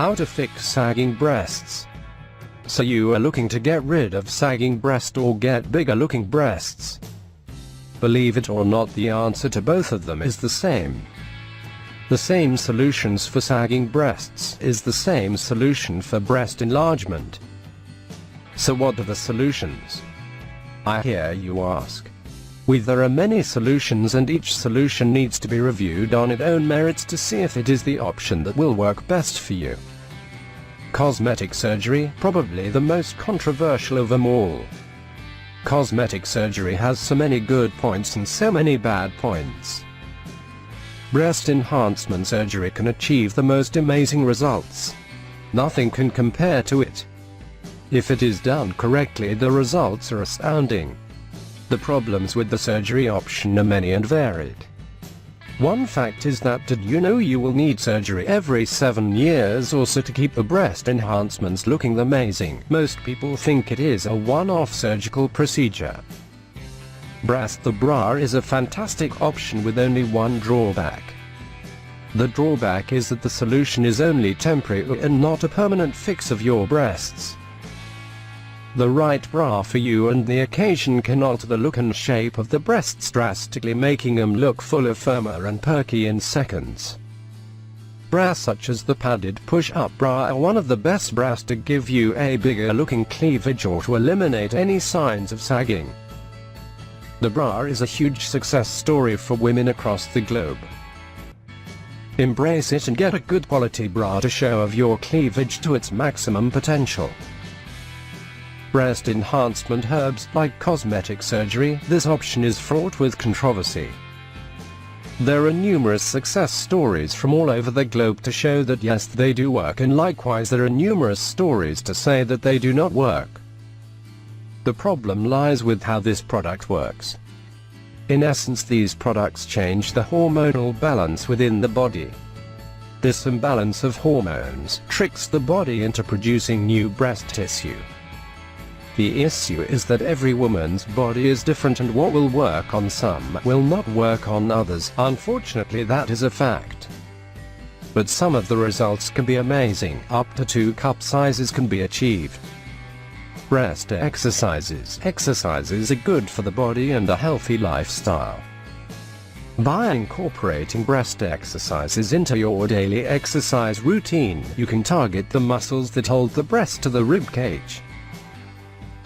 How to fix sagging breasts. So you are looking to get rid of sagging breast or get bigger looking breasts? Believe it or not, the answer to both of them is the same. The same solutions for sagging breasts is the same solution for breast enlargement. So what are the solutions? I hear you ask. There are many solutions, and each solution needs to be reviewed on its own merits to see if it is the option that will work best for you. Cosmetic surgery, probably the most controversial of them all. Cosmetic surgery has so many good points and so many bad points. Breast enhancement surgery can achieve the most amazing results. Nothing can compare to it. If it is done correctly, the results are astounding. The problems with the surgery option are many and varied. One fact is that, did you know you will need surgery every 7 years or so to keep the breast enhancements looking amazing? Most people think it is a one-off surgical procedure. The bra is a fantastic option with only one drawback. The drawback is that the solution is only temporary and not a permanent fix of your breasts. The right bra for you and the occasion can alter the look and shape of the breasts drastically, making them look fuller, firmer and perky in seconds. Bras such as the padded push-up bra are one of the best bras to give you a bigger looking cleavage or to eliminate any signs of sagging. The bra is a huge success story for women across the globe. Embrace it and get a good quality bra to show off your cleavage to its maximum potential. Breast enhancement herbs, like cosmetic surgery, this option is fraught with controversy. There are numerous success stories from all over the globe to show that yes, they do work, and likewise there are numerous stories to say that they do not work. The problem lies with how this product works. In essence, these products change the hormonal balance within the body. This imbalance of hormones tricks the body into producing new breast tissue. The issue is that every woman's body is different, and what will work on some will not work on others. Unfortunately, that is a fact. But some of the results can be amazing. Up to 2 cup sizes can be achieved. Breast exercises. Exercises are good for the body and a healthy lifestyle. By incorporating breast exercises into your daily exercise routine, you can target the muscles that hold the breast to the rib cage.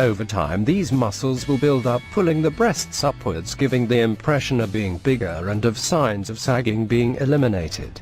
Over time, these muscles will build up, pulling the breasts upwards, giving the impression of being bigger and of signs of sagging being eliminated.